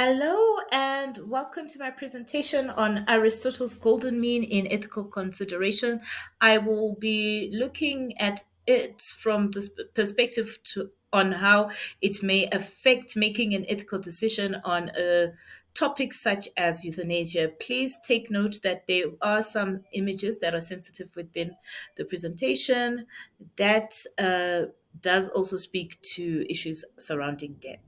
Hello and welcome to my presentation on Aristotle's golden mean in ethical consideration. I will be looking at it from this perspective on how it may affect making an ethical decision on a topic such as euthanasia. Please take note that there are some images that are sensitive within the presentation that does also speak to issues surrounding death.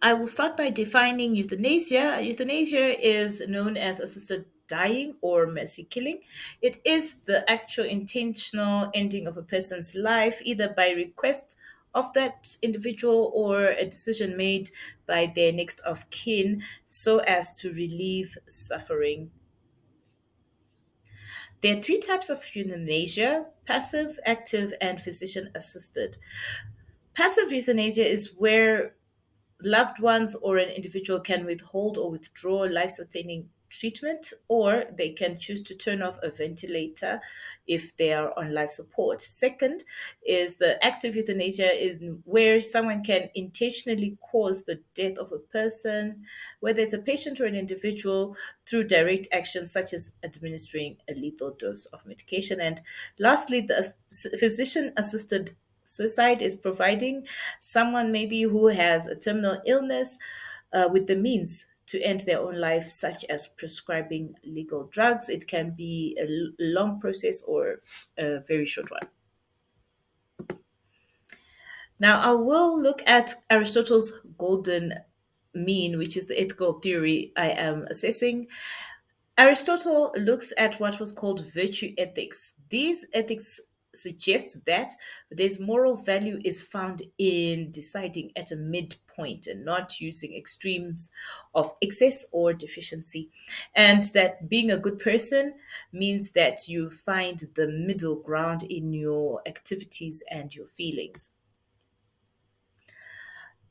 I will start by defining euthanasia. Euthanasia is known as assisted dying or mercy killing. It is the actual intentional ending of a person's life, either by request of that individual or a decision made by their next of kin so as to relieve suffering. There are three types of euthanasia: passive, active, and physician assisted. Passive euthanasia is where loved ones or an individual can withhold or withdraw life sustaining treatment, or they can choose to turn off a ventilator if they are on life support. Second is the active euthanasia, in where someone can intentionally cause the death of a person, whether it's a patient or an individual, through direct actions such as administering a lethal dose of medication. And lastly, the physician assisted suicide is providing someone maybe who has a terminal illness with the means to end their own life, such as prescribing legal drugs. It can be a long process or a very short one. Now, I will look at Aristotle's golden mean, which is the ethical theory I am assessing. Aristotle looks at what was called virtue ethics. These ethics suggest that there's moral value is found in deciding at a midpoint and not using extremes of excess or deficiency. And that being a good person means that you find the middle ground in your activities and your feelings.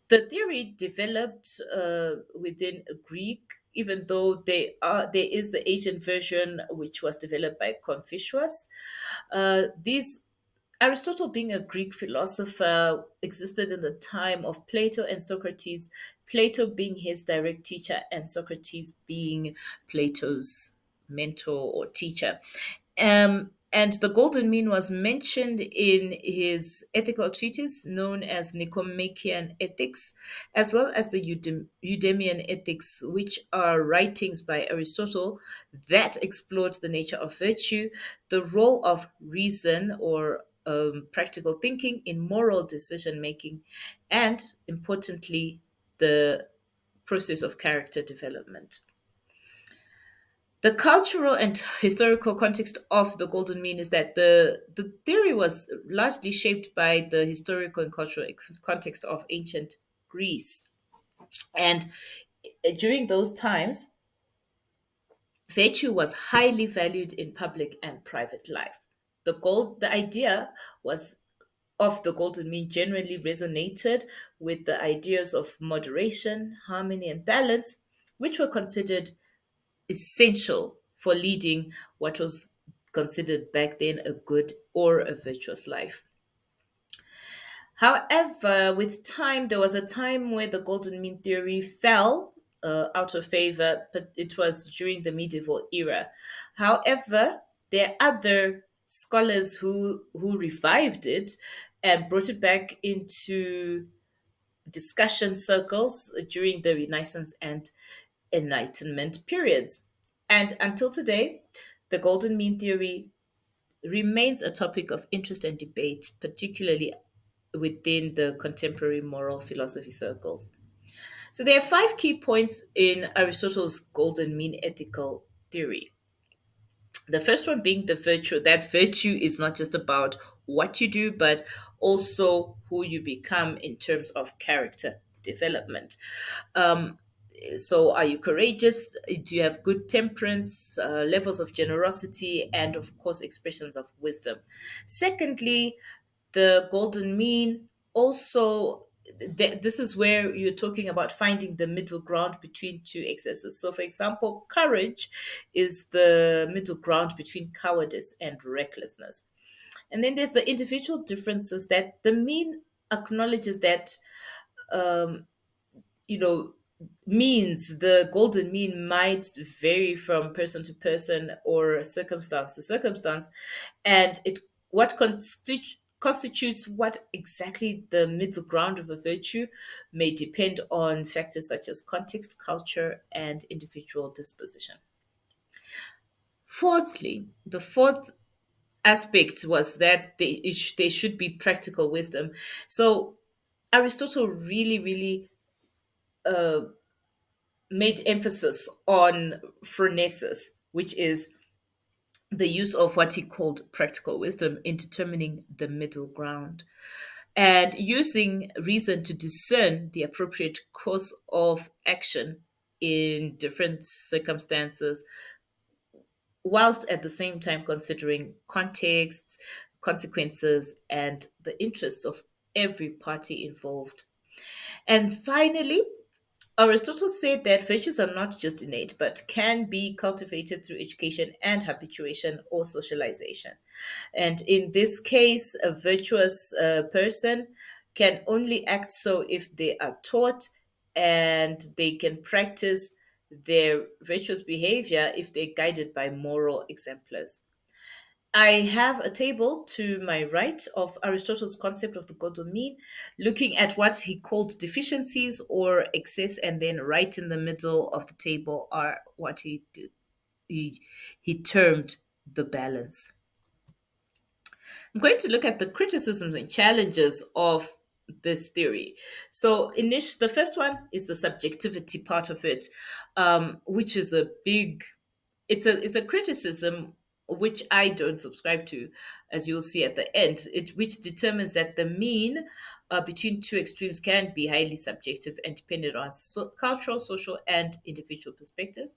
The theory developed within Greek, even though there is the Asian version which was developed by Confucius. These Aristotle, being a Greek philosopher, existed in the time of Plato and Socrates. Plato being his direct teacher, and Socrates being Plato's mentor or teacher. And the golden mean was mentioned in his ethical treatise known as Nicomachean Ethics, as well as the Eudemian Ethics, which are writings by Aristotle that explored the nature of virtue, the role of reason or practical thinking in moral decision making, and importantly, the process of character development. The cultural and historical context of the golden mean is that the theory was largely shaped by the historical and cultural context of ancient Greece. And during those times, virtue was highly valued in public and private life. The idea was of the golden mean generally resonated with the ideas of moderation, harmony, and balance, which were considered essential for leading what was considered back then a good or a virtuous life. However, with time, there was a time where the golden mean theory fell out of favor, but it was during the medieval era. However, there are other scholars who revived it and brought it back into discussion circles during the Renaissance and Enlightenment periods. And until today, the golden mean theory remains a topic of interest and debate, particularly within the contemporary moral philosophy circles. So there are five key points in Aristotle's golden mean ethical theory. The first one being the virtue, that virtue is not just about what you do, but also who you become in terms of character development. Um, so, are you courageous? Do you have good temperance, levels of generosity, and of course, expressions of wisdom? Secondly, the golden mean also, this is where you're talking about finding the middle ground between two excesses. So for example, courage is the middle ground between cowardice and recklessness. And then there's the individual differences that the mean acknowledges that you know means the golden mean might vary from person to person or circumstance to circumstance, and it what constitutes what exactly the middle ground of a virtue may depend on factors such as context, culture, and individual disposition. Fourthly, the fourth aspect was that they should be practical wisdom. So Aristotle really made emphasis on phronesis, which is the use of what he called practical wisdom in determining the middle ground and using reason to discern the appropriate course of action in different circumstances, whilst at the same time considering contexts, consequences, and the interests of every party involved. And finally, Aristotle said that virtues are not just innate, but can be cultivated through education and habituation or socialization. And in this case, a virtuous person can only act so if they are taught, and they can practice their virtuous behavior if they're guided by moral exemplars. I have a table to my right of Aristotle's concept of the golden mean, looking at what he called deficiencies or excess, and then right in the middle of the table are what he termed the balance. I'm going to look at the criticisms and challenges of this theory. So, the first one is the subjectivity part of it, which is a big it's a criticism which I don't subscribe to, as you'll see at the end, which determines that the mean between two extremes can be highly subjective and dependent on cultural, social, and individual perspectives.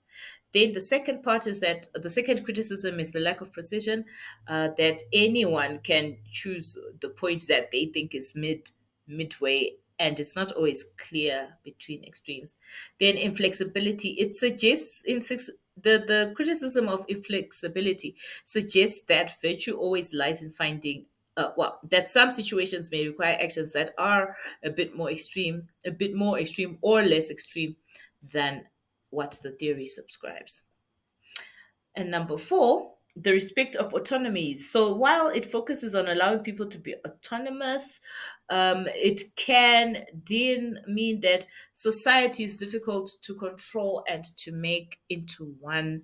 Then the second part is that the second criticism is the lack of precision, that anyone can choose the point that they think is midway, and it's not always clear between extremes. Then inflexibility, it suggests the criticism of inflexibility suggests that virtue always lies in finding that some situations may require actions that are a bit more extreme or less extreme than what the theory subscribes. And number four, the respect of autonomy. So while it focuses on allowing people to be autonomous, it can then mean that society is difficult to control and to make into one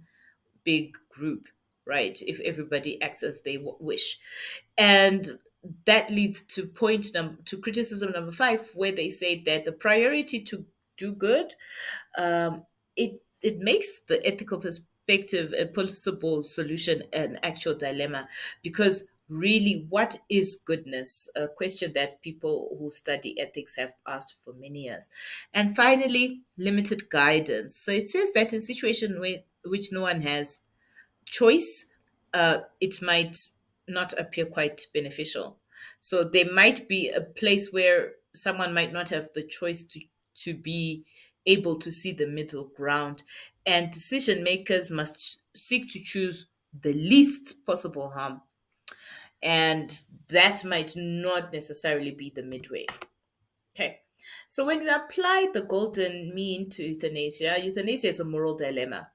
big group, right? If everybody acts as they wish. And that leads to to criticism number five, where they say that the priority to do good, it makes the ethical perspective a possible solution an actual dilemma, because really, what is goodness? A question that people who study ethics have asked for many years. And finally, limited guidance. So it says that in situations which no one has choice, it might not appear quite beneficial. So there might be a place where someone might not have the choice to be able to see the middle ground, and decision makers must seek to choose the least possible harm, and that might not necessarily be the midway. Okay. So when we apply the golden mean to euthanasia is a moral dilemma.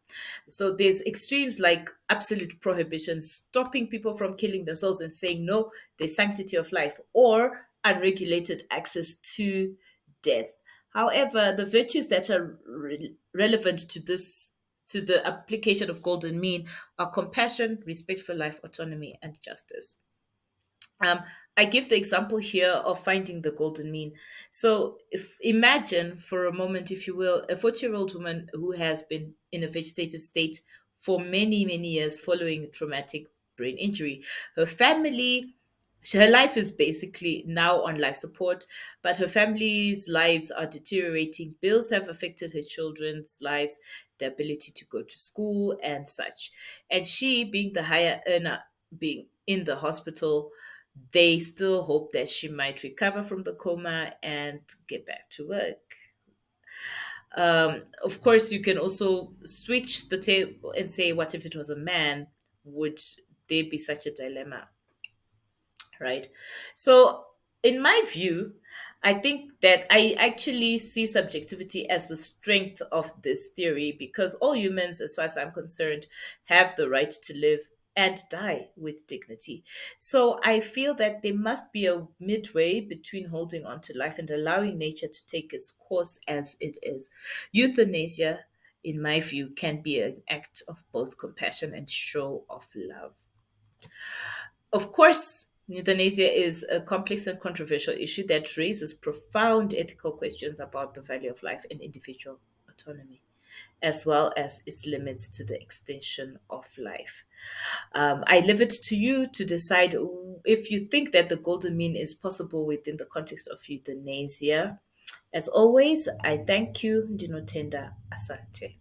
So there's extremes like absolute prohibition, stopping people from killing themselves and saying no, the sanctity of life, or unregulated access to death. However, the virtues that are relevant to the application of golden mean are compassion, respect for life, autonomy, and justice. Um, I give the example here of finding the golden mean. So, if imagine for a moment, if you will, a 40-year-old woman who has been in a vegetative state for many years following traumatic brain injury. Her family, her life is basically now on life support, but her family's lives are deteriorating. Bills have affected her children's lives, the ability to go to school, and such. And she, being the higher earner, being in the hospital, they still hope that she might recover from the coma and get back to work. Of course, you can also switch the table and say, what if it was a man? Would there be such a dilemma? Right. So In my view, I think that I actually see subjectivity as the strength of this theory because all humans, as far as I'm concerned, have the right to live and die with dignity. So I feel that there must be a midway between holding on to life and allowing nature to take its course as it is. Euthanasia, in my view, can be an act of both compassion and show of love. Of course, euthanasia is a complex and controversial issue that raises profound ethical questions about the value of life and individual autonomy, as well as its limits to the extension of life. I leave it to you to decide if you think that the golden mean is possible within the context of euthanasia. As always, I thank you, Ndinotenda Asante.